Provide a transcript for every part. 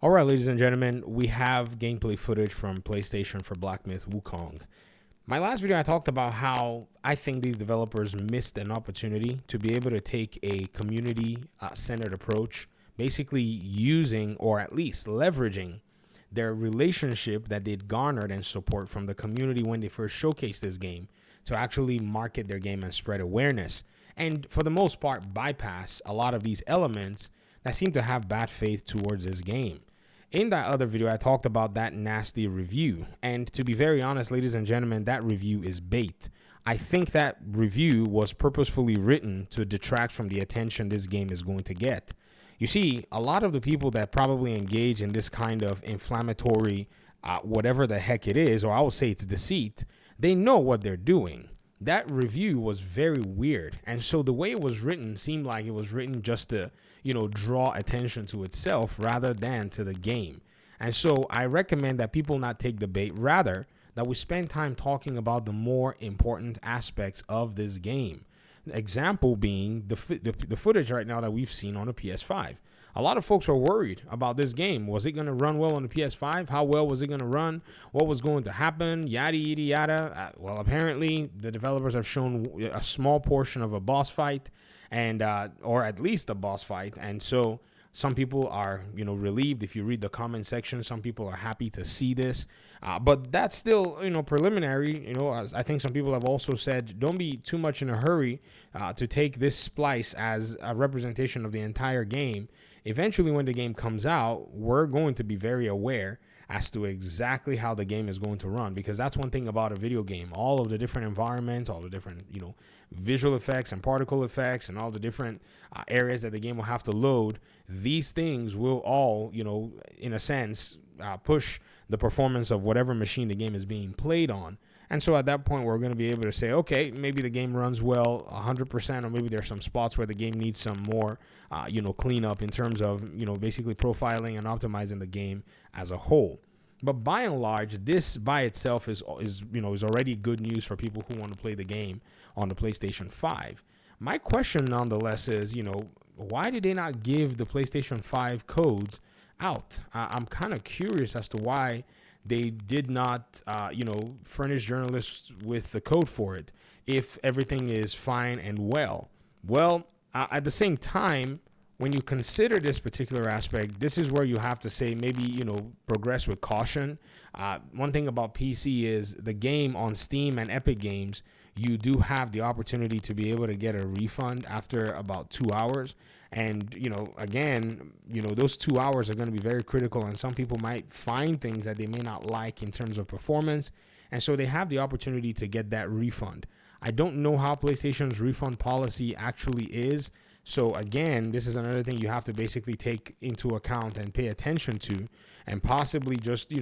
All right, ladies and gentlemen, we have gameplay footage from PlayStation for Black Myth Wukong. My last video, I talked about how I think these developers missed an opportunity to be able to take a community-centered approach, basically using or at least leveraging their relationship that they'd garnered and support from the community when they first showcased this game to actually market their game and spread awareness. And for the most part, bypass a lot of these elements that seem to have bad faith towards this game. In that other video, I talked about that nasty review. And to be very honest, ladies and gentlemen, that review is bait. I think that review was purposefully written to detract from the attention this game is going to get. You see, a lot of the people that probably engage in this kind of inflammatory, whatever the heck it is, or I would say it's deceit, they know what they're doing. That review was very weird. And so the way it was written seemed like it was written just to, draw attention to itself rather than to the game. And so I recommend that people not take the bait, rather that we spend time talking about the more important aspects of this game. Example being the footage right now that we've seen on the PS5. A lot of folks are worried about this game. Was it going to run well on the PS5? How well was it going to run? What was going to happen? Yada, yada, yada. Well, apparently the developers have shown a small portion of a boss fight, and or at least a boss fight. And so some people are, relieved. If you read the comment section, some people are happy to see this. But that's still, preliminary. I think some people have also said, don't be too much in a hurry to take this splice as a representation of the entire game. Eventually, when the game comes out, we're going to be very aware as to exactly how the game is going to run, because that's one thing about a video game. All of the different environments, all the different, visual effects and particle effects and all the different areas that the game will have to load, these things will all, in a sense, push the performance of whatever machine the game is being played on. And so at that point, we're going to be able to say, okay, maybe the game runs well 100%, or maybe there's some spots where the game needs some more, cleanup in terms of, basically profiling and optimizing the game as a whole. But by and large, this by itself is already good news for people who want to play the game on the PlayStation 5. My question, nonetheless, is, why did they not give the PlayStation 5 codes out? I'm kind of curious as to why they did not, furnish journalists with the code for it if everything is fine and well. Well, at the same time, when you consider this particular aspect, this is where you have to say maybe, progress with caution. One thing about PC is the game on Steam and Epic Games, you do have the opportunity to be able to get a refund after about 2 hours. And, again, those 2 hours are going to be very critical, and some people might find things that they may not like in terms of performance. And so they have the opportunity to get that refund. I don't know how PlayStation's refund policy actually is. So again, this is another thing you have to basically take into account and pay attention to, and possibly just,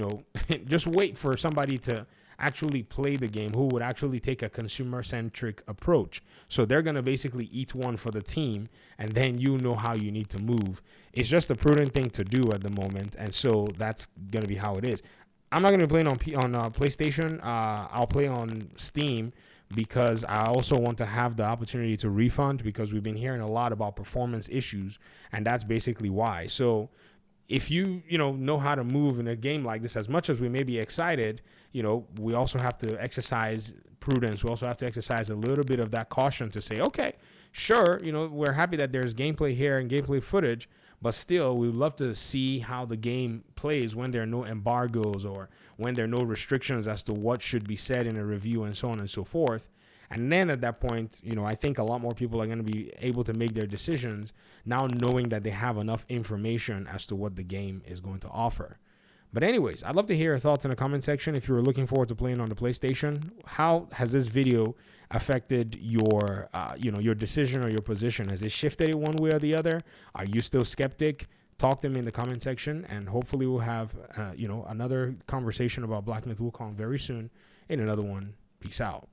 just wait for somebody to actually play the game who would actually take a consumer-centric approach. So they're going to basically eat one for the team, and then how you need to move. It's just a prudent thing to do at the moment, and so that's going to be how it is. I'm not going to be playing on PlayStation. I'll play on Steam, because I also want to have the opportunity to refund, because we've been hearing a lot about performance issues, and that's basically why. So if you know how to move in a game like this, as much as we may be excited, we also have to exercise prudence. We also have to exercise a little bit of that caution to say, okay, sure, we're happy that there's gameplay here and gameplay footage, but still, we'd love to see how the game plays when there are no embargoes or when there are no restrictions as to what should be said in a review and so on and so forth. And then at that point, I think a lot more people are going to be able to make their decisions now, knowing that they have enough information as to what the game is going to offer. But anyways, I'd love to hear your thoughts in the comment section. If you were looking forward to playing on the PlayStation, how has this video affected your, your decision or your position? Has it shifted it one way or the other? Are you still skeptic? Talk to me in the comment section, and hopefully we'll have, another conversation about Black Myth Wukong very soon in another one. Peace out.